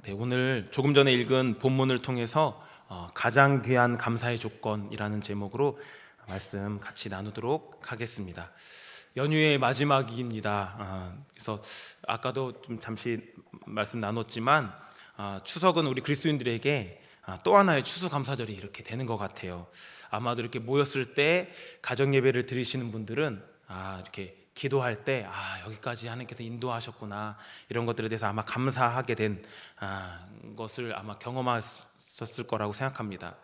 네, 오늘 조금 전에 읽은 본문을 통해서 가장 귀한 감사의 조건이라는 제목으로 말씀 같이 나누도록 하겠습니다. 연휴의 마지막입니다. 그래서 아까도 좀 잠시 말씀 나눴지만 추석은 우리 그리스도인들에게 또 하나의 추수감사절이 이렇게 되는 것 같아요. 아마도 이렇게 모였을 때 가정 예배를 드리시는 분들은 이렇게 기도할 때 여기까지 하나님께서 인도하셨구나, 이런 것들에 대해서 아마 감사하게 된 것을 아마 경험하셨을 거라고 생각합니다.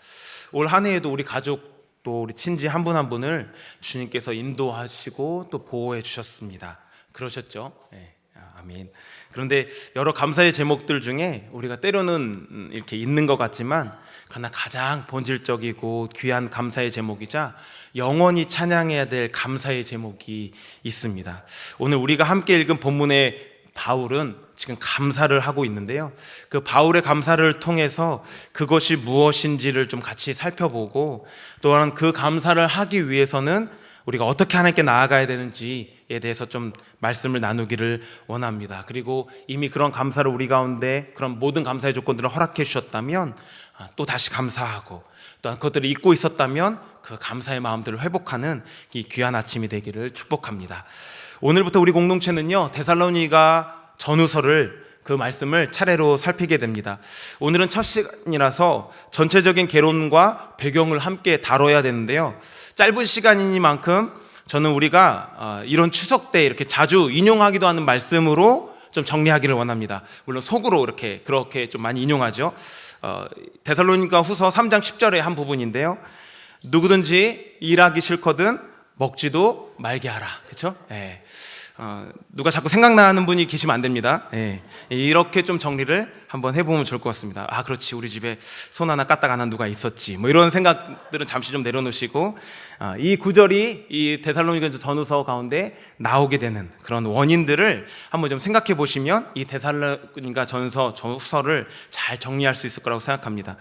올 한 해에도 우리 가족 또 우리 친지 한 분 한 분을 주님께서 인도하시고 또 보호해 주셨습니다. 그러셨죠? 네. 아멘. 그런데 여러 감사의 제목들 중에 우리가 때로는 이렇게 있는 것 같지만, 그러나 가장 본질적이고 귀한 감사의 제목이자 영원히 찬양해야 될 감사의 제목이 있습니다. 오늘 우리가 함께 읽은 본문의 바울은 지금 감사를 하고 있는데요, 그 바울의 감사를 통해서 그것이 무엇인지를 좀 같이 살펴보고, 또한 그 감사를 하기 위해서는 우리가 어떻게 하나님께 나아가야 되는지에 대해서 좀 말씀을 나누기를 원합니다. 그리고 이미 그런 감사를 우리 가운데 그런 모든 감사의 조건들을 허락해 주셨다면 또 다시 감사하고, 또한 그것들을 잊고 있었다면 그 감사의 마음들을 회복하는 이 귀한 아침이 되기를 축복합니다. 오늘부터 우리 공동체는요, 데살로니가 전후서를 그 말씀을 차례로 살피게 됩니다. 오늘은 첫 시간이라서 전체적인 개론과 배경을 함께 다뤄야 되는데요, 짧은 시간이니만큼 저는 우리가 이런 추석 때 이렇게 자주 인용하기도 하는 말씀으로 좀 정리하기를 원합니다. 물론 속으로 그렇게 좀 많이 인용하죠. 데살로니가 후서 3장 10절의 한 부분인데요, 누구든지 일하기 싫거든 먹지도 말게 하라. 그렇죠? 예. 누가 자꾸 생각나는 분이 계시면 안 됩니다. 예. 이렇게 좀 정리를 한번 해보면 좋을 것 같습니다. 그렇지, 우리 집에 손 하나 까딱 안 한 누가 있었지, 뭐 이런 생각들은 잠시 좀 내려놓으시고, 이 구절이 이 데살로니가 전후서 가운데 나오게 되는 그런 원인들을 한번 좀 생각해 보시면 이 데살로니가 전서 후서를 잘 정리할 수 있을 거라고 생각합니다.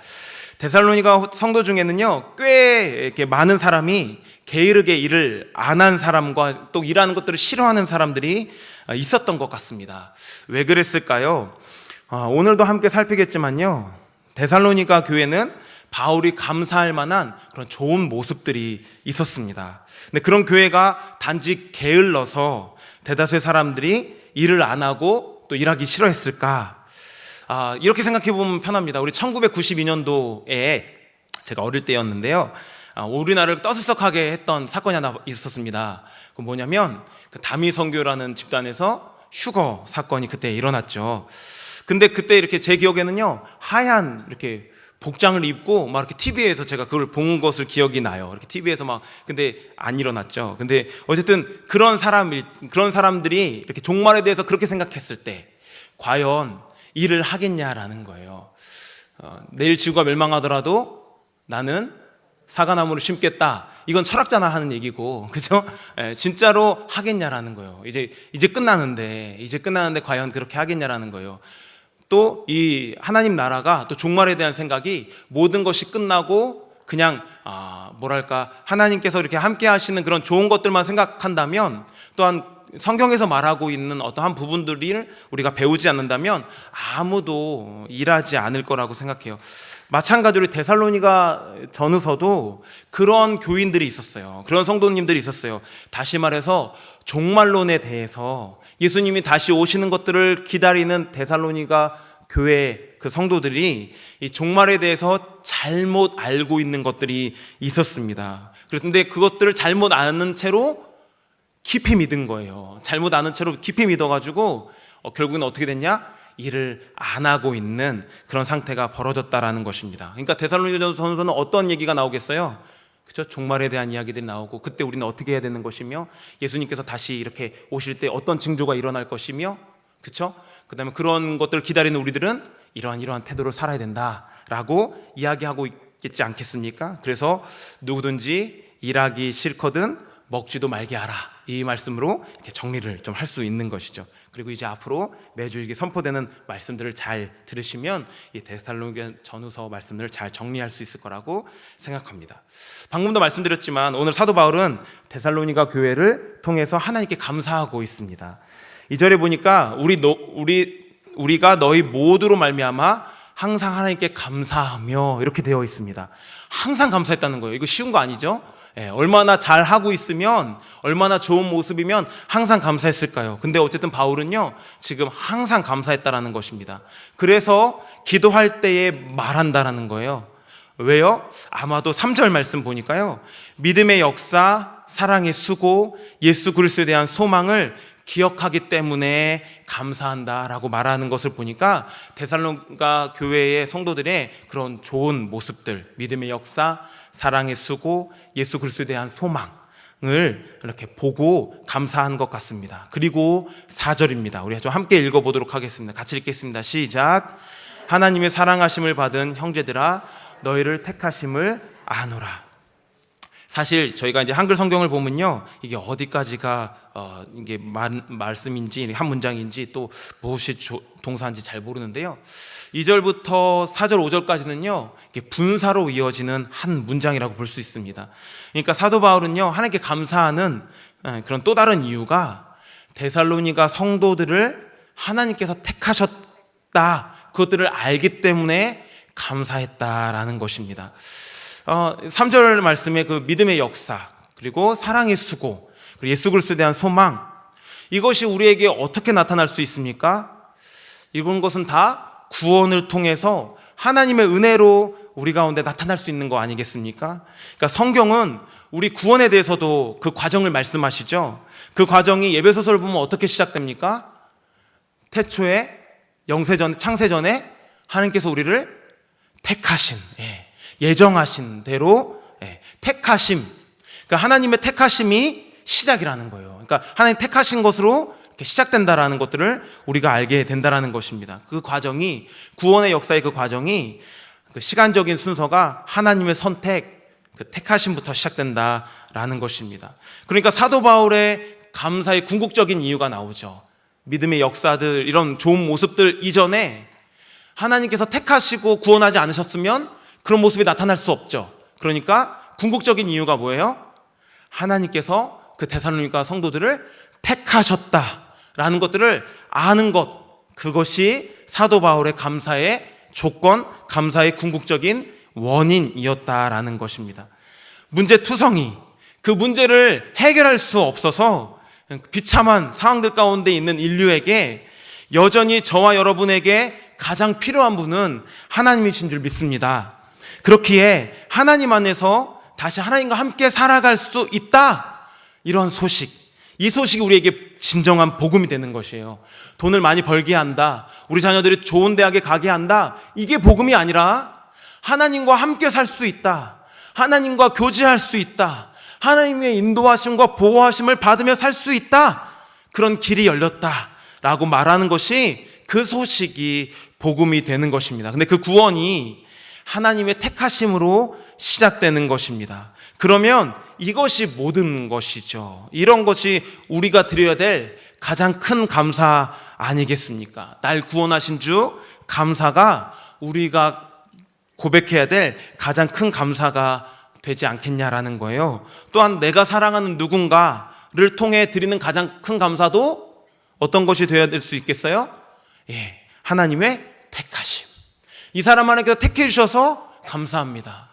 데살로니가 성도 중에는요, 꽤 이렇게 많은 사람이 게으르게 일을 안 한 사람과 또 일하는 것들을 싫어하는 사람들이 있었던 것 같습니다. 왜 그랬을까요? 오늘도 함께 살피겠지만요, 데살로니가 교회는 바울이 감사할 만한 그런 좋은 모습들이 있었습니다. 근데 그런 교회가 단지 게을러서 대다수의 사람들이 일을 안 하고 또 일하기 싫어했을까? 이렇게 생각해 보면 편합니다. 우리 1992년도에 제가 어릴 때였는데요, 우리나라를 떠들썩하게 했던 사건이 하나 있었습니다. 그 뭐냐면 그 다미선교라는 집단에서 휴거 사건이 그때 일어났죠. 근데 그때 이렇게 제 기억에는요, 하얀 이렇게 복장을 입고 막 이렇게 TV에서 제가 그걸 본 것을 기억이 나요. 이렇게 TV에서 근데 안 일어났죠. 근데 어쨌든 그런 사람들이 이렇게 종말에 대해서 그렇게 생각했을 때 과연 일을 하겠냐라는 거예요. 내일 지구가 멸망하더라도 나는 사과나무를 심겠다. 이건 철학자나 하는 얘기고, 그죠? 진짜로 하겠냐라는 거예요. 이제 끝나는데 과연 그렇게 하겠냐라는 거예요. 또 이 하나님 나라가 또 종말에 대한 생각이 모든 것이 끝나고 그냥 하나님께서 이렇게 함께 하시는 그런 좋은 것들만 생각한다면, 또한 성경에서 말하고 있는 어떠한 부분들을 우리가 배우지 않는다면 아무도 일하지 않을 거라고 생각해요. 마찬가지로 데살로니가 전후서도 그런 교인들이 있었어요. 그런 성도님들이 있었어요. 다시 말해서 종말론에 대해서 예수님이 다시 오시는 것들을 기다리는 데살로니가 교회 그 성도들이 이 종말에 대해서 잘못 알고 있는 것들이 있었습니다. 그런데 그것들을 잘못 아는 채로 깊이 믿은 거예요. 잘못 아는 채로 깊이 믿어가지고 결국은 어떻게 됐냐? 일을 안 하고 있는 그런 상태가 벌어졌다라는 것입니다. 그러니까 데살로니가 전서는 어떤 얘기가 나오겠어요? 그렇죠? 종말에 대한 이야기들이 나오고, 그때 우리는 어떻게 해야 되는 것이며, 예수님께서 다시 이렇게 오실 때 어떤 징조가 일어날 것이며, 그렇죠? 그다음에 그런 것들을 기다리는 우리들은 이러한 태도를 살아야 된다라고 이야기하고 있겠지 않겠습니까? 그래서 누구든지 일하기 싫거든 먹지도 말게 하라, 이 말씀으로 이렇게 정리를 좀 할 수 있는 것이죠. 그리고 이제 앞으로 매주 이게 선포되는 말씀들을 잘 들으시면 이 데살로니가 전후서 말씀들을 잘 정리할 수 있을 거라고 생각합니다. 방금도 말씀드렸지만 오늘 사도 바울은 데살로니가 교회를 통해서 하나님께 감사하고 있습니다. 2절에 보니까 우리 우리가 너희 모두로 말미암아 항상 하나님께 감사하며 이렇게 되어 있습니다. 항상 감사했다는 거예요. 이거 쉬운 거 아니죠? 얼마나 잘하고 있으면, 얼마나 좋은 모습이면 항상 감사했을까요? 근데 어쨌든 바울은요, 지금 항상 감사했다라는 것입니다. 그래서 기도할 때에 말한다라는 거예요. 왜요? 아마도 3절 말씀 보니까요, 믿음의 역사, 사랑의 수고, 예수 그리스도에 대한 소망을 기억하기 때문에 감사한다라고 말하는 것을 보니까 데살로니가 교회의 성도들의 그런 좋은 모습들, 믿음의 역사, 사랑의 수고, 예수 그리스도에 대한 소망을 이렇게 보고 감사한 것 같습니다. 그리고 4절입니다. 우리 좀 함께 읽어보도록 하겠습니다. 같이 읽겠습니다. 시작. 하나님의 사랑하심을 받은 형제들아, 너희를 택하심을 아노라. 사실 저희가 이제 한글 성경을 보면요, 이게 어디까지가 이게 말씀인지 한 문장인지 또 무엇이 동사인지 잘 모르는데요, 2절부터 4절 5절까지는요 이게 분사로 이어지는 한 문장이라고 볼 수 있습니다. 그러니까 사도 바울은요, 하나님께 감사하는 그런 또 다른 이유가 데살로니가 성도들을 하나님께서 택하셨다, 그것들을 알기 때문에 감사했다라는 것입니다. 3절 말씀에 그 믿음의 역사, 그리고 사랑의 수고, 그리고 예수 그리스도에 대한 소망, 이것이 우리에게 어떻게 나타날 수 있습니까? 이런 것은 다 구원을 통해서 하나님의 은혜로 우리 가운데 나타날 수 있는 거 아니겠습니까? 그러니까 성경은 우리 구원에 대해서도 그 과정을 말씀하시죠. 그 과정이 에베소서를 보면 어떻게 시작됩니까? 태초에 영세전, 창세전에 하나님께서 우리를 택하신, 예정하신 대로 택하심, 그러니까 하나님의 택하심이 시작이라는 거예요. 그러니까 하나님 택하신 것으로 이렇게 시작된다라는 것들을 우리가 알게 된다라는 것입니다. 그 과정이, 구원의 역사의 그 과정이, 그 시간적인 순서가 하나님의 선택, 그 택하심부터 시작된다라는 것입니다. 그러니까 사도 바울의 감사의 궁극적인 이유가 나오죠. 믿음의 역사들, 이런 좋은 모습들 이전에 하나님께서 택하시고 구원하지 않으셨으면 그런 모습이 나타날 수 없죠. 그러니까 궁극적인 이유가 뭐예요? 하나님께서 그 데살로니가 성도들을 택하셨다라는 것들을 아는 것, 그것이 사도 바울의 감사의 조건, 감사의 궁극적인 원인이었다라는 것입니다. 문제투성이, 그 문제를 해결할 수 없어서 비참한 상황들 가운데 있는 인류에게 여전히 저와 여러분에게 가장 필요한 분은 하나님이신 줄 믿습니다. 그렇기에 하나님 안에서 다시 하나님과 함께 살아갈 수 있다, 이런 소식, 이 소식이 우리에게 진정한 복음이 되는 것이에요. 돈을 많이 벌게 한다, 우리 자녀들이 좋은 대학에 가게 한다, 이게 복음이 아니라 하나님과 함께 살 수 있다, 하나님과 교제할 수 있다, 하나님의 인도하심과 보호하심을 받으며 살 수 있다, 그런 길이 열렸다라고 말하는 것이, 그 소식이 복음이 되는 것입니다. 근데 그 구원이 하나님의 택하심으로 시작되는 것입니다. 그러면 이것이 모든 것이죠. 이런 것이 우리가 드려야 될 가장 큰 감사 아니겠습니까? 날 구원하신 주 감사가 우리가 고백해야 될 가장 큰 감사가 되지 않겠냐라는 거예요. 또한 내가 사랑하는 누군가를 통해 드리는 가장 큰 감사도 어떤 것이 되어야 될 수 있겠어요? 하나님의 택하심. 이 사람 하나님께서 택해 주셔서 감사합니다.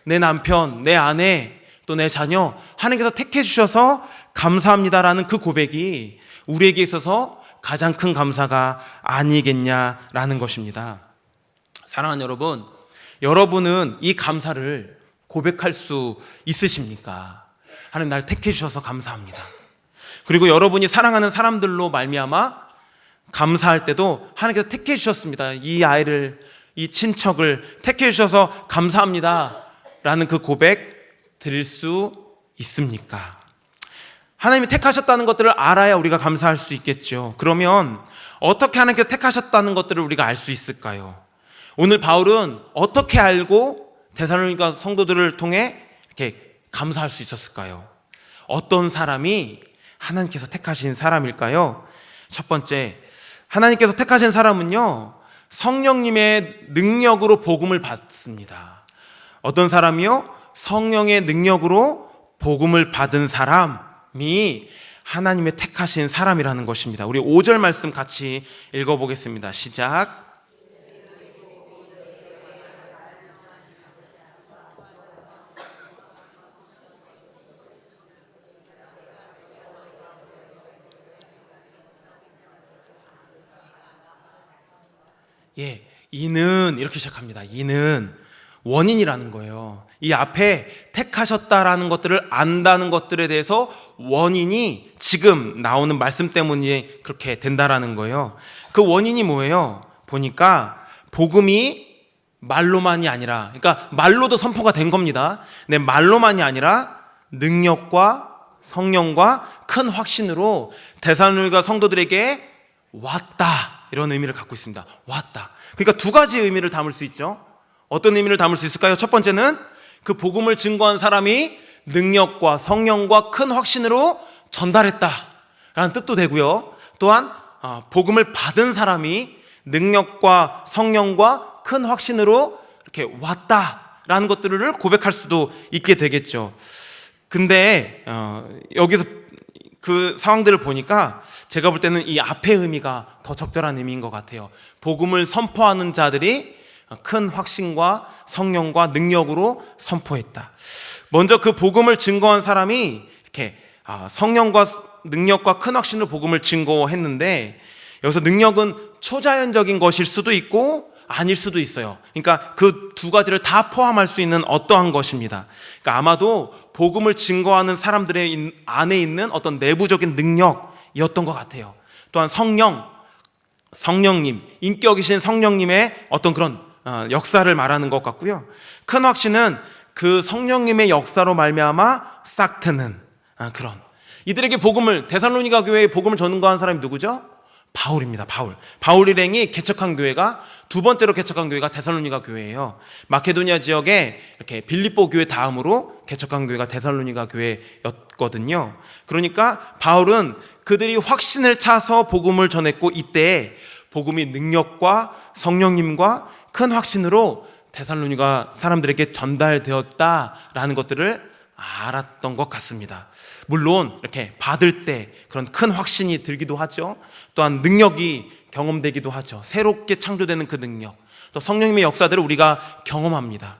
내 남편, 내 아내, 또 내 자녀 하나님께서 택해 주셔서 감사합니다라는 그 고백이 우리에게 있어서 가장 큰 감사가 아니겠냐라는 것입니다. 사랑하는 여러분, 여러분은 이 감사를 고백할 수 있으십니까? 하나님 날 택해 주셔서 감사합니다. 그리고 여러분이 사랑하는 사람들로 말미암아 감사할 때도 하나님께서 택해 주셨습니다. 이 아이를, 이 친척을 택해 주셔서 감사합니다 라는 그 고백 드릴 수 있습니까? 하나님이 택하셨다는 것들을 알아야 우리가 감사할 수 있겠죠. 그러면 어떻게 하나님께서 택하셨다는 것들을 우리가 알 수 있을까요? 오늘 바울은 어떻게 알고 데살로니가 성도들을 통해 이렇게 감사할 수 있었을까요? 어떤 사람이 하나님께서 택하신 사람일까요? 첫 번째, 하나님께서 택하신 사람은요, 성령님의 능력으로 복음을 받습니다. 어떤 사람이요? 성령의 능력으로 복음을 받은 사람이 하나님의 택하신 사람이라는 것입니다. 우리 5절 말씀 같이 읽어보겠습니다. 시작. 예, 이는 이렇게 시작합니다. 이는 원인이라는 거예요. 이 앞에 택하셨다라는 것들을 안다는 것들에 대해서 원인이 지금 나오는 말씀 때문에 그렇게 된다라는 거예요. 그 원인이 뭐예요? 보니까 복음이 말로만이 아니라, 그러니까 말로도 선포가 된 겁니다. 네, 말로만이 아니라 능력과 성령과 큰 확신으로 데살로니가 성도들에게 왔다, 이런 의미를 갖고 있습니다. 왔다. 그러니까 두 가지 의미를 담을 수 있죠. 어떤 의미를 담을 수 있을까요? 첫 번째는 그 복음을 증거한 사람이 능력과 성령과 큰 확신으로 전달했다라는 뜻도 되고요. 또한 복음을 받은 사람이 능력과 성령과 큰 확신으로 이렇게 왔다라는 것들을 고백할 수도 있게 되겠죠. 근데 여기서 그 상황들을 보니까 제가 볼 때는 이 앞의 의미가 더 적절한 의미인 것 같아요. 복음을 선포하는 자들이 큰 확신과 성령과 능력으로 선포했다. 먼저 그 복음을 증거한 사람이 이렇게 성령과 능력과 큰 확신으로 복음을 증거했는데, 여기서 능력은 초자연적인 것일 수도 있고 아닐 수도 있어요. 그러니까 그 두 가지를 다 포함할 수 있는 어떠한 것입니다. 그러니까 아마도 복음을 증거하는 사람들의 안에 있는 어떤 내부적인 능력이었던 것 같아요. 또한 성령님, 인격이신 성령님의 어떤 그런 역사를 말하는 것 같고요. 큰 확신은 그 성령님의 역사로 말미암아 싹 트는 그런, 이들에게 복음을, 데살로니가 교회에 복음을 전거한 사람이 누구죠? 바울입니다. 바울 일행이 개척한 교회가, 두 번째로 개척한 교회가 데살로니가 교회예요. 마케도니아 지역에 이렇게 빌립보 교회 다음으로 개척한 교회가 데살로니가 교회였거든요. 그러니까 바울은 그들이 확신을 차서 복음을 전했고, 이때 복음이 능력과 성령님과 큰 확신으로 데살로니가 사람들에게 전달되었다라는 것들을 알았던 것 같습니다. 물론 이렇게 받을 때 그런 큰 확신이 들기도 하죠. 또한 능력이 경험되기도 하죠. 새롭게 창조되는 그 능력, 또 성령님의 역사들을 우리가 경험합니다.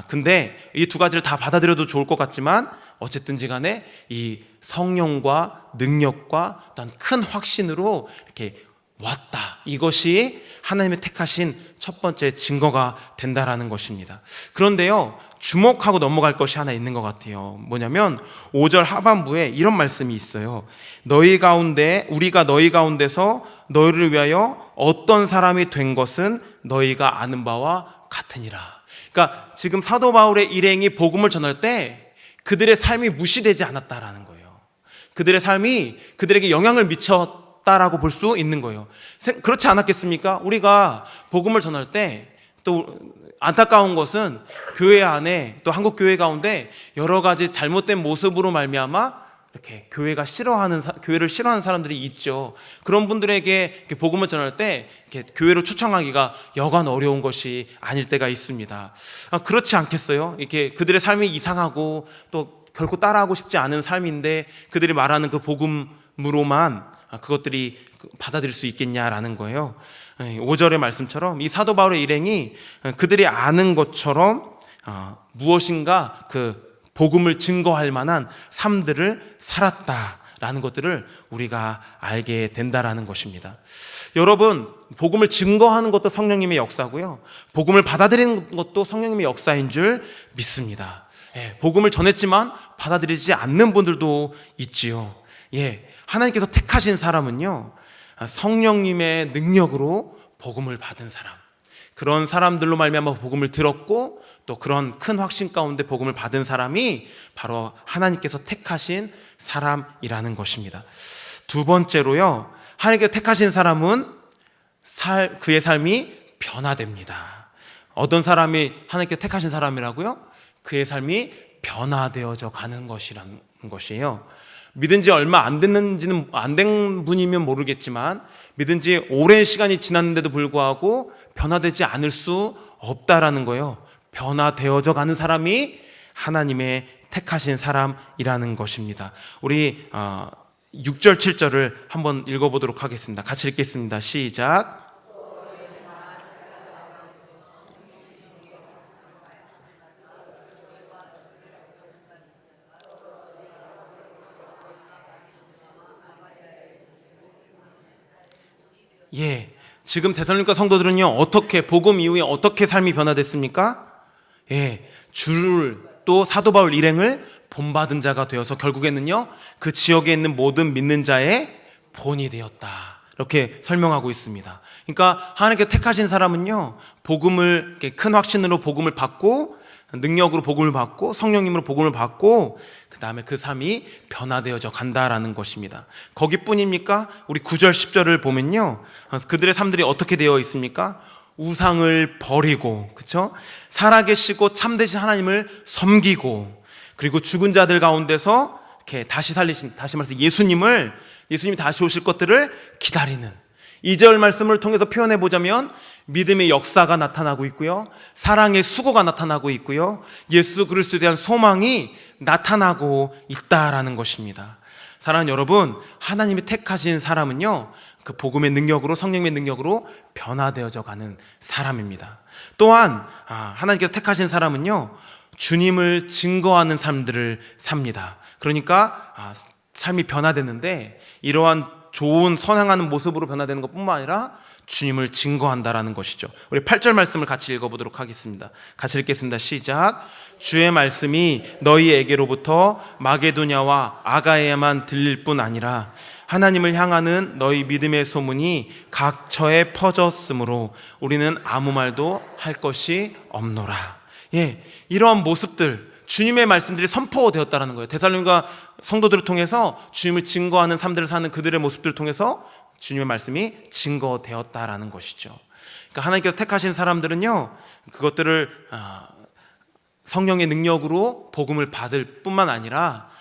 근데 이 두 가지를 다 받아들여도 좋을 것 같지만, 어쨌든지 간에 이 성령과 능력과 또한 큰 확신으로 이렇게 왔다, 이것이 하나님의 택하신 첫 번째 증거가 된다라는 것입니다. 그런데요, 주목하고 넘어갈 것이 하나 있는 것 같아요. 뭐냐면 5절 하반부에 이런 말씀이 있어요. 우리가 너희 가운데서 너희를 위하여 어떤 사람이 된 것은 너희가 아는 바와 같으니라. 그러니까 지금 사도 바울의 일행이 복음을 전할 때 그들의 삶이 무시되지 않았다라는 거예요. 그들의 삶이 그들에게 영향을 미쳤다라고 볼 수 있는 거예요. 그렇지 않았겠습니까? 우리가 복음을 전할 때 또 안타까운 것은 교회 안에, 또 한국 교회 가운데 여러 가지 잘못된 모습으로 말미암아 이렇게 교회를 싫어하는 사람들이 있죠. 그런 분들에게 이렇게 복음을 전할 때 이렇게 교회로 초청하기가 여간 어려운 것이 아닐 때가 있습니다. 그렇지 않겠어요? 이렇게 그들의 삶이 이상하고 또 결코 따라하고 싶지 않은 삶인데 그들이 말하는 그 복음으로만 그것들이 받아들일 수 있겠냐라는 거예요. 5절의 말씀처럼 이 사도 바울의 일행이 그들이 아는 것처럼 무엇인가 그 복음을 증거할 만한 삶들을 살았다라는 것들을 우리가 알게 된다라는 것입니다. 여러분, 복음을 증거하는 것도 성령님의 역사고요, 복음을 받아들이는 것도 성령님의 역사인 줄 믿습니다. 복음을 전했지만 받아들이지 않는 분들도 있지요. 하나님께서 택하신 사람은요, 성령님의 능력으로 복음을 받은 사람, 그런 사람들로 말미암아 복음을 들었고 또 그런 큰 확신 가운데 복음을 받은 사람이 바로 하나님께서 택하신 사람이라는 것입니다. 두 번째로요, 하나님께서 택하신 사람은 그의 삶이 변화됩니다. 어떤 사람이 하나님께서 택하신 사람이라고요? 그의 삶이 변화되어져 가는 것이라는 것이에요. 믿은 지 얼마 안 된 분이면 모르겠지만, 믿은 지 오랜 시간이 지났는데도 불구하고 변화되지 않을 수 없다라는 거예요. 변화되어져 가는 사람이 하나님의 택하신 사람이라는 것입니다. 우리 6절 7절을 한번 읽어보도록 하겠습니다. 같이 읽겠습니다. 시작. 예, 지금 데살로니가 성도들은요, 어떻게 복음 이후에 어떻게 삶이 변화됐습니까? 예, 주를 또 사도 바울 일행을 본받은 자가 되어서 결국에는요, 그 지역에 있는 모든 믿는 자의 본이 되었다, 이렇게 설명하고 있습니다. 그러니까 하나님께서 택하신 사람은요, 복음을 이렇게 큰 확신으로 복음을 받고, 능력으로 복음을 받고, 성령님으로 복음을 받고, 그 다음에 그 삶이 변화되어져 간다라는 것입니다. 거기뿐입니까? 우리 9절 10절을 보면요, 그들의 삶들이 어떻게 되어 있습니까? 우상을 버리고, 그렇죠? 살아계시고 참되신 하나님을 섬기고, 그리고 죽은 자들 가운데서 이렇게 다시 말해서 예수님이 다시 오실 것들을 기다리는, 2절 말씀을 통해서 표현해 보자면 믿음의 역사가 나타나고 있고요, 사랑의 수고가 나타나고 있고요, 예수 그리스도에 대한 소망이 나타나고 있다라는 것입니다. 사랑하는 여러분, 하나님이 택하신 사람은요, 그 복음의 능력으로, 성령의 능력으로 변화되어져 가는 사람입니다. 또한 하나님께서 택하신 사람은요, 주님을 증거하는 삶들을 삽니다. 그러니까 삶이 변화되는데, 이러한 좋은 선행하는 모습으로 변화되는 것뿐만 아니라 주님을 증거한다라는 것이죠. 우리 8절 말씀을 같이 읽어보도록 하겠습니다. 같이 읽겠습니다. 시작. 주의 말씀이 너희에게로부터 마게도냐와 아가야에만 들릴 뿐 아니라 하나님을 향하는 너희 믿음의 소문이 각처에 퍼졌으므로 우리는 아무 말도 할 것이 없노라. 예, 이러한 모습들, 주님의 말씀들이 선포되었다라는 거예요. 데살로니가 성도들을 통해서 주님을 증거하는 삶들을 사는 그들의 모습들을 통해서 주님의 말씀이 증거되었다라는 것이죠. 그러니까 하나님께서 택하신 사람들은요, 그것들을 성령의 능력으로 복음을 받을 뿐만 아니라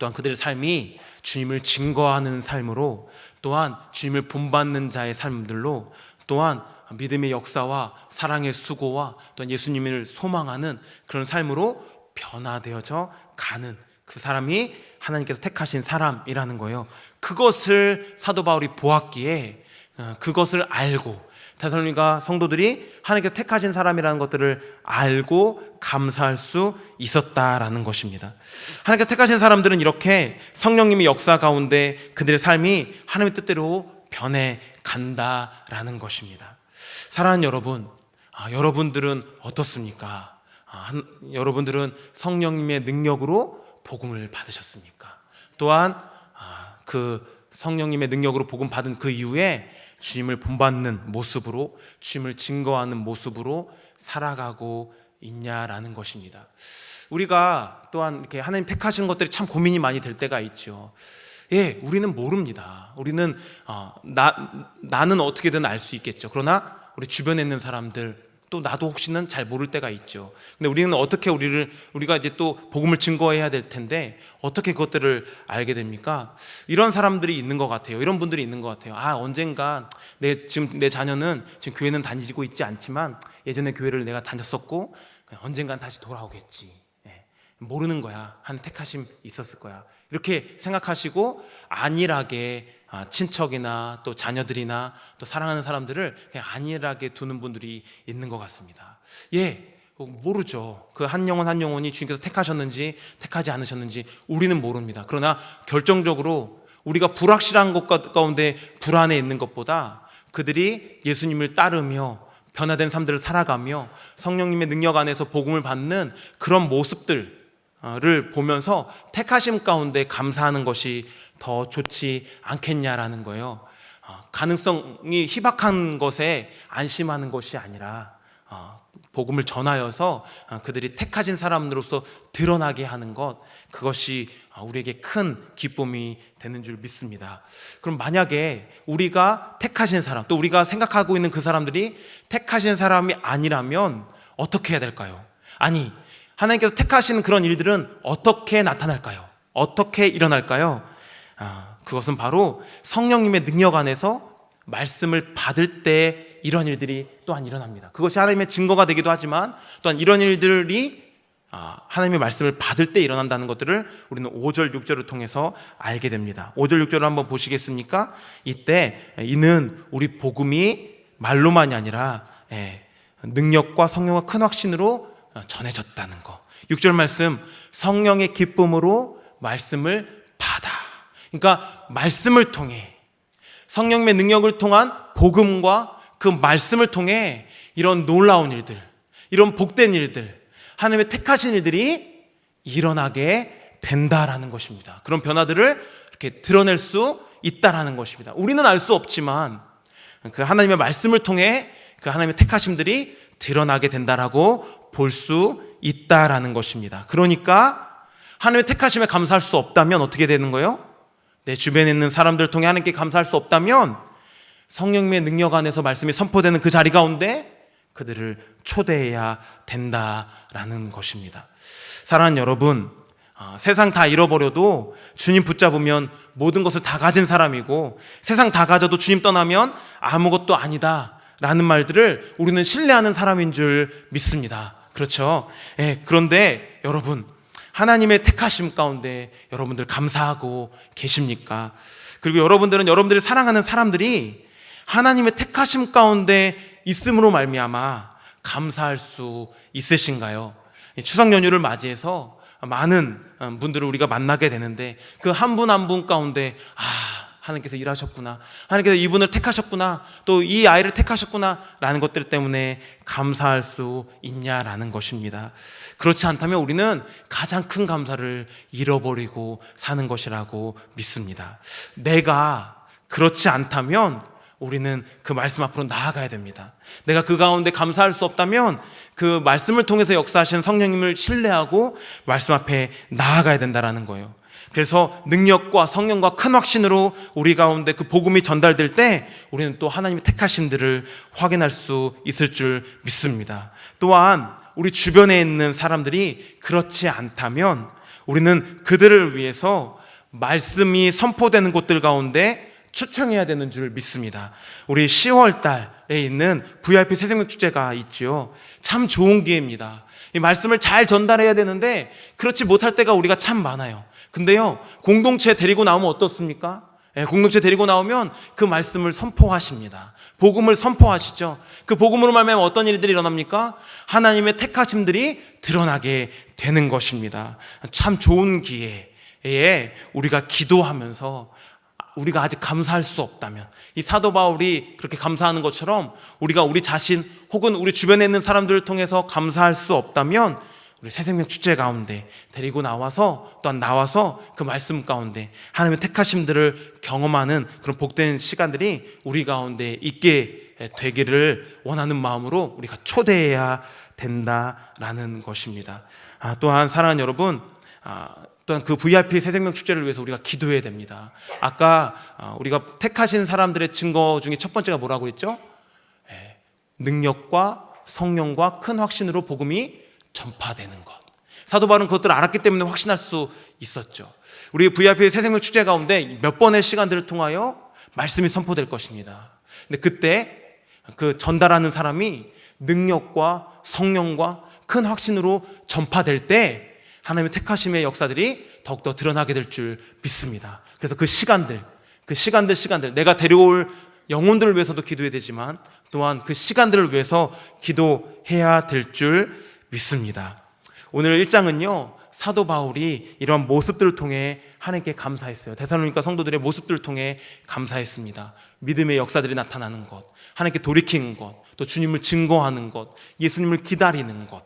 또한 그들의 삶이 주님을 증거하는 삶으로, 또한 주님을 본받는 자의 삶들로, 또한 믿음의 역사와 사랑의 수고와 또한 예수님을 소망하는 그런 삶으로 변화되어져 가는 그 사람이 하나님께서 택하신 사람이라는 거예요. 그것을 사도 바울이 보았기에 그것을 알고, 데살로니가 성도들이 하나님께서 택하신 사람이라는 것들을 알고 감사할 수 있었다라는 것입니다. 하나님께서 택하신 사람들은 이렇게 성령님의 역사 가운데 그들의 삶이 하나님의 뜻대로 변해 간다라는 것입니다. 사랑하는 여러분, 여러분들은 어떻습니까? 여러분들은 성령님의 능력으로 복음을 받으셨습니까? 또한 그 성령님의 능력으로 복음 받은 그 이후에 주님을 본받는 모습으로, 주님을 증거하는 모습으로 살아가고 있냐라는 것입니다. 우리가 또한 이렇게 하나님 택하신 것들이 참 고민이 많이 될 때가 있죠. 예, 우리는 모릅니다. 우리는 나는 어떻게든 알 수 있겠죠. 그러나 우리 주변에 있는 사람들, 또 나도 혹시는 잘 모를 때가 있죠. 근데 우리는 어떻게 우리가 이제 또 복음을 증거해야 될 텐데 어떻게 그것들을 알게 됩니까? 이런 사람들이 있는 것 같아요. 이런 분들이 있는 것 같아요. 언젠가 지금 내 자녀는 지금 교회는 다니고 있지 않지만 예전에 교회를 내가 다녔었고 언젠간 다시 돌아오겠지. 모르는 거야. 한 택하심 있었을 거야. 이렇게 생각하시고 안일하게 친척이나 또 자녀들이나 또 사랑하는 사람들을 그냥 안일하게 두는 분들이 있는 것 같습니다. 예, 모르죠. 그 한 영혼이 주님께서 택하셨는지 택하지 않으셨는지 우리는 모릅니다. 그러나 결정적으로 우리가 불확실한 것 가운데 불안해 있는 것보다 그들이 예수님을 따르며 변화된 삶들을 살아가며 성령님의 능력 안에서 복음을 받는 그런 모습들을 보면서 택하심 가운데 감사하는 것이 더 좋지 않겠냐라는 거예요. 가능성이 희박한 것에 안심하는 것이 아니라 복음을 전하여서 그들이 택하신 사람으로서 드러나게 하는 것, 그것이 우리에게 큰 기쁨이 되는 줄 믿습니다. 그럼 만약에 우리가 택하신 사람, 또 우리가 생각하고 있는 그 사람들이 택하신 사람이 아니라면 어떻게 해야 될까요? 아니, 하나님께서 택하시는 그런 일들은 어떻게 나타날까요? 어떻게 일어날까요? 그것은 바로 성령님의 능력 안에서 말씀을 받을 때 이런 일들이 또한 일어납니다. 그것이 하나님의 증거가 되기도 하지만 또한 이런 일들이 하나님의 말씀을 받을 때 일어난다는 것들을 우리는 5절, 6절을 통해서 알게 됩니다. 5절, 6절을 한번 보시겠습니까? 이때 이는 우리 복음이 말로만이 아니라 능력과 성령과 큰 확신으로 전해졌다는 거. 6절 말씀, 성령의 기쁨으로 말씀을 받아. 그러니까 말씀을 통해, 성령의 능력을 통한 복음과 그 말씀을 통해 이런 놀라운 일들, 이런 복된 일들, 하나님의 택하신 일들이 일어나게 된다라는 것입니다. 그런 변화들을 이렇게 드러낼 수 있다라는 것입니다. 우리는 알 수 없지만 그 하나님의 말씀을 통해 그 하나님의 택하심들이 드러나게 된다라고 볼 수 있다라는 것입니다. 그러니까 하나님의 택하심에 감사할 수 없다면 어떻게 되는 거예요? 내 주변에 있는 사람들을 통해 하나님께 감사할 수 없다면 성령님의 능력 안에서 말씀이 선포되는 그 자리 가운데 그들을 초대해야 된다라는 것입니다. 사랑하는 여러분, 세상 다 잃어버려도 주님 붙잡으면 모든 것을 다 가진 사람이고, 세상 다 가져도 주님 떠나면 아무것도 아니다 라는 말들을 우리는 신뢰하는 사람인 줄 믿습니다. 그렇죠? 그런데 여러분, 하나님의 택하심 가운데 여러분들 감사하고 계십니까? 그리고 여러분들은 여러분들이 사랑하는 사람들이 하나님의 택하심 가운데 있음으로 말미암아 감사할 수 있으신가요? 추석 연휴를 맞이해서 많은 분들을 우리가 만나게 되는데 그 한 분 한 분 가운데 하나님께서 일하셨구나, 하나님께서 이분을 택하셨구나, 또 이 아이를 택하셨구나 라는 것들 때문에 감사할 수 있냐라는 것입니다. 그렇지 않다면 우리는 가장 큰 감사를 잃어버리고 사는 것이라고 믿습니다. 내가 그렇지 않다면 우리는 그 말씀 앞으로 나아가야 됩니다. 내가 그 가운데 감사할 수 없다면 그 말씀을 통해서 역사하시는 성령님을 신뢰하고 말씀 앞에 나아가야 된다는 거예요. 그래서 능력과 성령과 큰 확신으로 우리 가운데 그 복음이 전달될 때 우리는 또 하나님의 택하심들을 확인할 수 있을 줄 믿습니다. 또한 우리 주변에 있는 사람들이 그렇지 않다면 우리는 그들을 위해서 말씀이 선포되는 곳들 가운데 초청해야 되는 줄 믿습니다. 우리 10월 달에 있는 VIP 새생명 축제가 있지요. 참 좋은 기회입니다. 이 말씀을 잘 전달해야 되는데 그렇지 못할 때가 우리가 참 많아요. 근데요, 공동체 데리고 나오면 어떻습니까? 공동체 데리고 나오면 그 말씀을 선포하십니다. 복음을 선포하시죠. 그 복음으로 말미암아 어떤 일들이 일어납니까? 하나님의 택하심들이 드러나게 되는 것입니다. 참 좋은 기회에 우리가 기도하면서 우리가 아직 감사할 수 없다면, 이 사도 바울이 그렇게 감사하는 것처럼 우리가 우리 자신 혹은 우리 주변에 있는 사람들을 통해서 감사할 수 없다면 우리 새생명 축제 가운데 데리고 나와서, 또한 나와서 그 말씀 가운데 하나님의 택하심들을 경험하는 그런 복된 시간들이 우리 가운데 있게 되기를 원하는 마음으로 우리가 초대해야 된다라는 것입니다. 또한 사랑하는 여러분, 또한 그 VIP 새생명 축제를 위해서 우리가 기도해야 됩니다. 아까 우리가 택하신 사람들의 증거 중에 첫 번째가 뭐라고 했죠? 능력과 성령과 큰 확신으로 복음이 전파되는 것. 사도 바울은 그것들을 알았기 때문에 확신할 수 있었죠. 우리 VIP 새생명 축제 가운데 몇 번의 시간들을 통하여 말씀이 선포될 것입니다. 근데 그때 그 전달하는 사람이 능력과 성령과 큰 확신으로 전파될 때 하나님의 택하심의 역사들이 더욱더 드러나게 될 줄 믿습니다. 그래서 그 시간들 내가 데려올 영혼들을 위해서도 기도해야 되지만 또한 그 시간들을 위해서 기도해야 될 줄 믿습니다. 오늘 1장은요, 사도 바울이 이런 모습들을 통해 하나님께 감사했어요. 데살로니가 성도들의 모습들을 통해 감사했습니다. 믿음의 역사들이 나타나는 것, 하나님께 돌이키는 것, 또 주님을 증거하는 것, 예수님을 기다리는 것,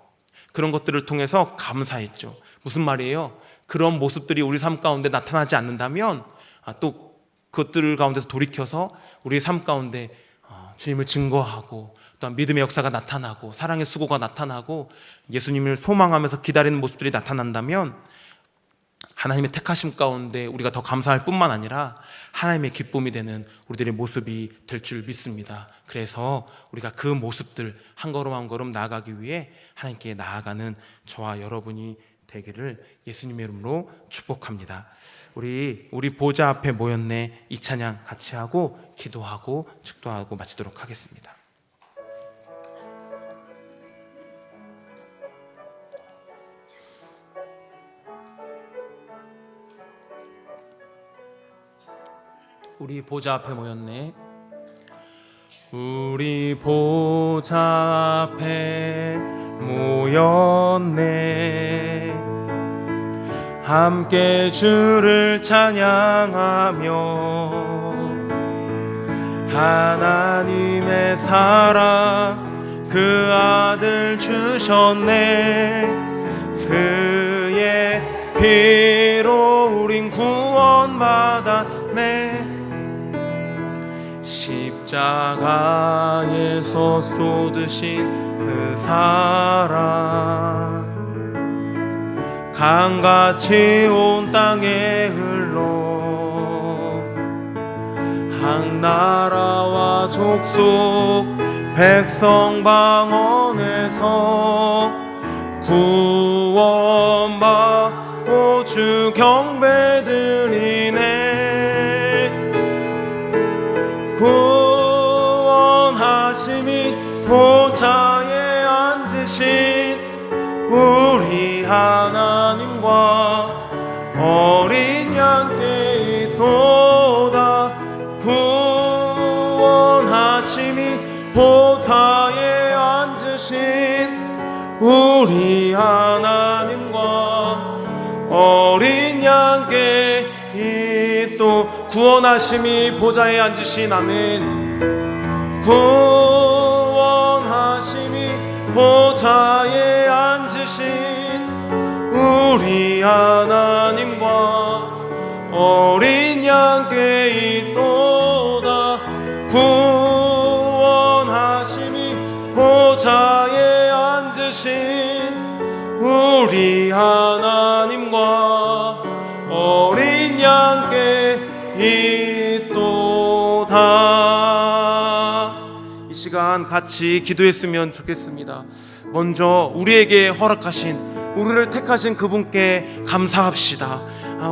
그런 것들을 통해서 감사했죠. 무슨 말이에요? 그런 모습들이 우리 삶 가운데 나타나지 않는다면 또 그것들 가운데서 돌이켜서 우리의 삶 가운데 주님을 증거하고 또한 믿음의 역사가 나타나고 사랑의 수고가 나타나고 예수님을 소망하면서 기다리는 모습들이 나타난다면 하나님의 택하심 가운데 우리가 더 감사할 뿐만 아니라 하나님의 기쁨이 되는 우리들의 모습이 될 줄 믿습니다. 그래서 우리가 그 모습들 한 걸음 한 걸음 나아가기 위해 하나님께 나아가는 저와 여러분이 되기를 예수님의 이름으로 축복합니다. 우리 보좌 앞에 모였네 이 찬양 같이 하고 기도하고 축도하고 마치도록 하겠습니다. 우리 보좌 앞에 모였네. 우리 보좌 앞에 모였네. 함께 주를 찬양하며 하나님의 사랑 그 아들 주셨네. 그의 피로 우린 구원받았네. 십자가에서 쏟으신 그 사랑 강같이 온 땅에 흘러 각 나라와 족속 백성 방언에서 구원받고 주 경배드리네. 구원하심이 보좌에 앉으신 우리 하나님과 어린 양께 있도다. 구원하심이 보좌에 앉으신 우리 하나님과 어린 양께 있도. 구원하심이 보좌에 앉으신 아멘. 구원하심이 보좌에 앉으신 우리 하나님과 어린 양께 있도다. 구원하심이 보좌에 앉으신 우리 하나님과 어린 양께 있도다. 이 시간 같이 기도했으면 좋겠습니다. 먼저 우리에게 허락하신, 우리를 택하신 그분께 감사합시다.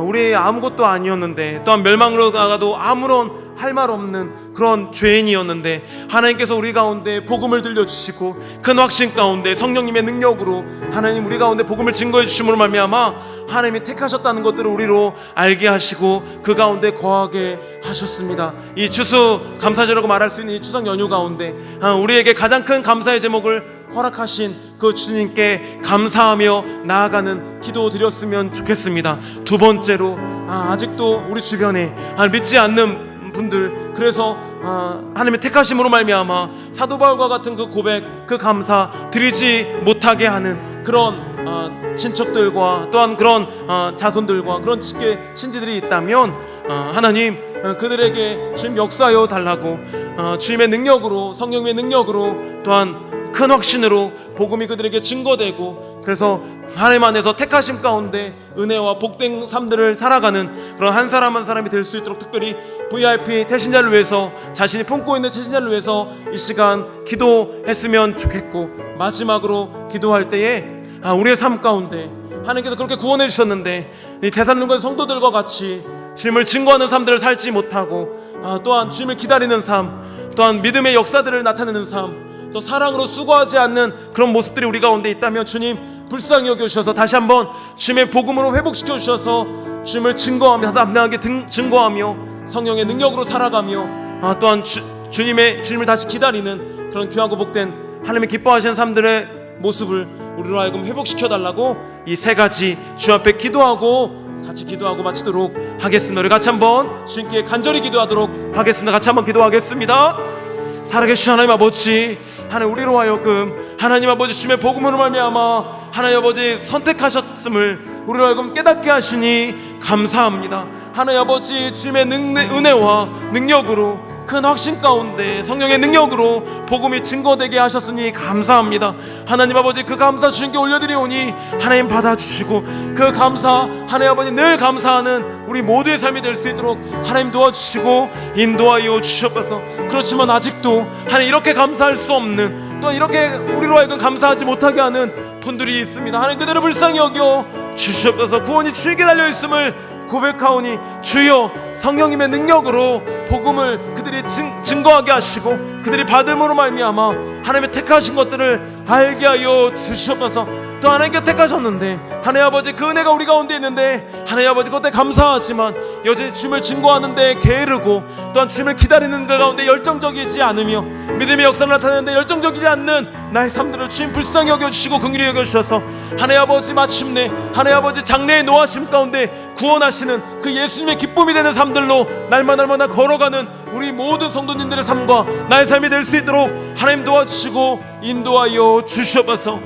우리 아무것도 아니었는데, 또한 멸망으로 나가도 아무런 할 말 없는 그런 죄인이었는데 하나님께서 우리 가운데 복음을 들려주시고 큰 확신 가운데 성령님의 능력으로 하나님 우리 가운데 복음을 증거해 주심으로 말미암아 하나님이 택하셨다는 것들을 우리로 알게 하시고 그 가운데 거하게 하셨습니다. 이 추수 감사절이라고 말할 수 있는 이 추석 연휴 가운데 우리에게 가장 큰 감사의 제목을 허락하신 그 주님께 감사하며 나아가는 기도 드렸으면 좋겠습니다. 두 번째로 아직도 우리 주변에 믿지 않는 분들, 그래서 하나님의 택하심으로 말미암아 사도 바울과 같은 그 고백, 그 감사 드리지 못하게 하는 그런 친척들과 또한 그런 자손들과 그런 친지들이 있다면 하나님 그들에게 주님 역사하여 달라고, 주님의 능력으로, 성령님의 능력으로, 또한 큰 확신으로 복음이 그들에게 증거되고, 그래서 하나님 안에서 택하심 가운데 은혜와 복된 삶들을 살아가는 그런 한 사람 한 사람이 될 수 있도록 특별히 VIP 태신자를 위해서, 자신이 품고 있는 태신자를 위해서 이 시간 기도했으면 좋겠고, 마지막으로 기도할 때에 우리의 삶 가운데 하나님께서 그렇게 구원해 주셨는데 이 데살로니가 성도들과 같이 주님을 증거하는 삶들을 살지 못하고, 또한 주님을 기다리는 삶, 또한 믿음의 역사들을 나타내는 삶, 또 사랑으로 수고하지 않는 그런 모습들이 우리 가운데 있다면 주님 불쌍히 여겨주셔서 다시 한번 주님의 복음으로 회복시켜 주셔서 주님을 증거하며, 담대하게 증거하며 성령의 능력으로 살아가며, 또한 주님을 다시 기다리는 그런 귀하고 복된 하나님의 기뻐하시는 삶들의 모습을 우리로 하여금 회복시켜 달라고 이 세 가지 주 앞에 기도하고 같이 기도하고 마치도록 하겠습니다. 우리 같이 한번 주님께 간절히 기도하도록 하겠습니다. 같이 한번 기도하겠습니다. 살아계신 하나님 아버지, 하나님 우리로 하여금 하나님 아버지 주님의 복음으로 말미암아 하나님 아버지 선택하셨음을 우리로 하여금 깨닫게 하시니 감사합니다. 하나님 아버지 주님의 은혜와 능력으로 큰 확신 가운데 성령의 능력으로 복음이 증거되게 하셨으니 감사합니다. 하나님 아버지 그 감사 주님께 올려드리오니 하나님 받아주시고 그 감사 하나님 아버지 늘 감사하는 우리 모두의 삶이 될 수 있도록 하나님 도와주시고 인도하여 주시옵소서. 그렇지만 아직도 하나님 이렇게 감사할 수 없는, 또 이렇게 우리로 하여금 감사하지 못하게 하는 분들이 있습니다. 하나님 그대로 불쌍히 여겨 주시옵소서. 구원이 주에게 달려있음을 고백하오니 주여 성령님의 능력으로 복음을 그들이 증거하게 하시고 그들이 받음으로 말미암아 하나님의 택하신 것들을 알게 하여 주시옵소서. 또 하나님께 택하셨는데, 하나님 아버지 그 은혜가 우리 가운데 있는데 하나님 아버지 그때 감사하지만 여전히 주님을 증거하는데 게으르고, 또한 주님을 기다리는 그 가운데 열정적이지 않으며 믿음의 역사를 나타내는데 열정적이지 않는 나의 삶들을 주님 불쌍히 여겨주시고 긍휼히 여겨주셔서 하나님 아버지 마침내 하나님 아버지 장래의 노하심 가운데 구원하시는 그 예수님의 기쁨이 되는 삶들로 날마다 걸어가는 우리 모든 성도님들의 삶과 나의 삶이 될 수 있도록 하나님 도와주시고 인도하여 주시옵소서.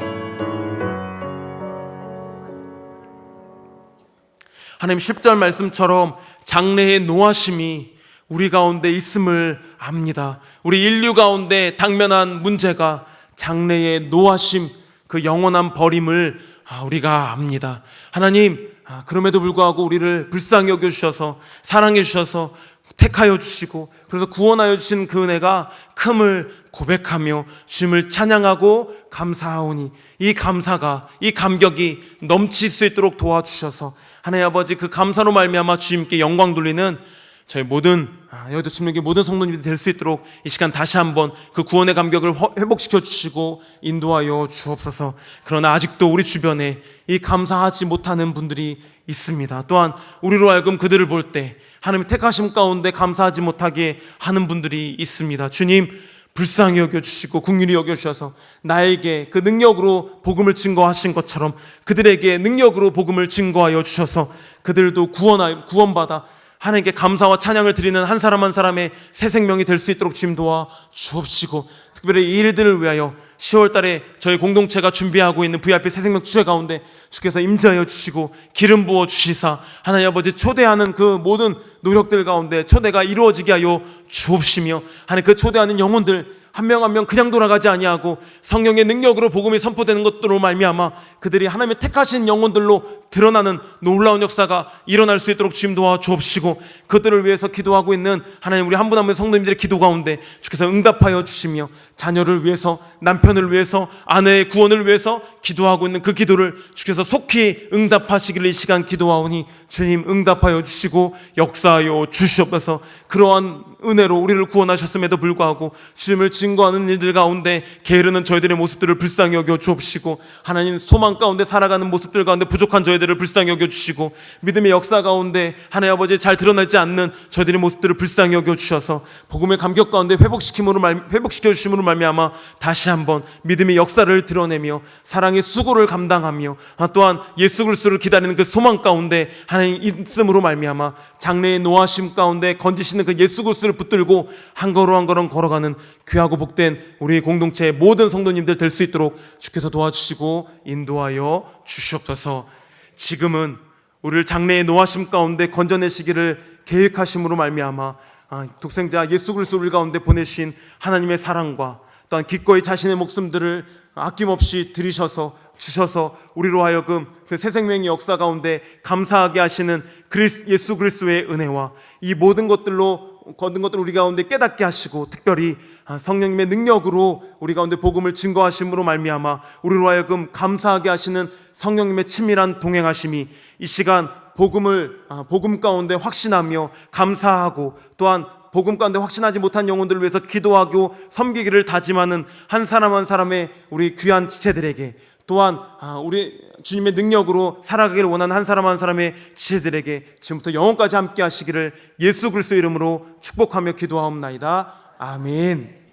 하나님 10절 말씀처럼 장래의 노하심이 우리 가운데 있음을 압니다. 우리 인류 가운데 당면한 문제가 장래의 노하심, 그 영원한 버림을 우리가 압니다. 하나님, 그럼에도 불구하고 우리를 불쌍히 여겨주셔서 사랑해 주셔서 택하여 주시고, 그래서 구원하여 주신 그 은혜가 큼을 고백하며 주님을 찬양하고 감사하오니, 이 감사가, 이 감격이 넘칠 수 있도록 도와주셔서 하나님 아버지 그 감사로 말미암아 주님께 영광 돌리는 저희 모든 여의도 침례교회 모든 성도님들이 될 수 있도록 이 시간 다시 한번 그 구원의 감격을 회복시켜 주시고 인도하여 주옵소서. 그러나 아직도 우리 주변에 이 감사하지 못하는 분들이 있습니다. 또한 우리로 하여금 그들을 볼 때 하나님의 택하심 가운데 감사하지 못하게 하는 분들이 있습니다. 주님 불쌍히 여겨주시고 긍휼히 여겨주셔서 나에게 그 능력으로 복음을 증거하신 것처럼 그들에게 능력으로 복음을 증거하여 주셔서 그들도 구원받아 하나님께 감사와 찬양을 드리는 한 사람 한 사람의 새 생명이 될 수 있도록 주님 도와 주옵시고, 특별히 이 일들을 위하여 10월 달에 저희 공동체가 준비하고 있는 VIP 새 생명 주제 가운데 주께서 임재하여 주시고 기름 부어 주시사 하나님 아버지 초대하는 그 모든 노력들 가운데 초대가 이루어지게 하여 주옵시며, 하나님 그 초대하는 영혼들 한 명 한 명 그냥 돌아가지 아니하고 성령의 능력으로 복음이 선포되는 것들로 말미암아 그들이 하나님의 택하신 영혼들로 드러나는 놀라운 역사가 일어날 수 있도록 주님 도와 주옵시고, 그들을 위해서 기도하고 있는 하나님 우리 한 분 한 분 성도님들의 기도 가운데 주께서 응답하여 주시며 자녀를 위해서, 남편을 위해서, 아내의 구원을 위해서 기도하고 있는 그 기도를 주께서 속히 응답하시기를 이 시간 기도하오니 주님 응답하여 주시고 역사하여 주시옵소서. 그러한 은혜로 우리를 구원하셨음에도 불구하고 주님을 증거하는 일들 가운데 게으르는 저희들의 모습들을 불쌍히 여겨 주옵시고, 하나님 소망 가운데 살아가는 모습들 가운데 부족한 저희들을 불쌍히 여겨 주시고, 믿음의 역사 가운데 하나님 아버지 잘 드러나지 않는 저희들의 모습들을 불쌍히 여겨 주셔서 복음의 감격 가운데 회복시켜 주심으로 말미암아 다시 한번 믿음의 역사를 드러내며 사랑의 수고를 감당하며 또한 예수 그리스도를 기다리는 그 소망 가운데 하나님 있음으로 말미암아 장래의 노하심 가운데 건지시는 그 예수 그리스도를 붙들고 한 걸음 걸어가는 귀하고 복된 우리 공동체의 모든 성도님들 될 수 있도록 주께서 도와주시고 인도하여 주시옵소서. 지금은 우리를 장래의 노하심 가운데 건져내시기를 계획하심으로 말미암아 독생자 예수 그리스도를 가운데 보내신 하나님의 사랑과 또한 기꺼이 자신의 목숨들을 아낌없이 들이셔서 주셔서 우리로 하여금 그 새 생명의 역사 가운데 감사하게 하시는 예수 그리스도의 은혜와 이 모든 것들로 거둔 것들을 우리 가운데 깨닫게 하시고, 특별히 성령님의 능력으로 우리 가운데 복음을 증거하심으로 말미암아 우리로 하여금 감사하게 하시는 성령님의 친밀한 동행하심이 이 시간 복음 가운데 확신하며 감사하고, 또한 복음 가운데 확신하지 못한 영혼들을 위해서 기도하고 섬기기를 다짐하는 한 사람 한 사람의 우리 귀한 지체들에게, 또한 우리 주님의 능력으로 살아가기를 원하는 한 사람 한 사람의 지체들에게 지금부터 영원까지 함께 하시기를 예수 그리스도 이름으로 축복하며 기도하옵나이다. 아멘.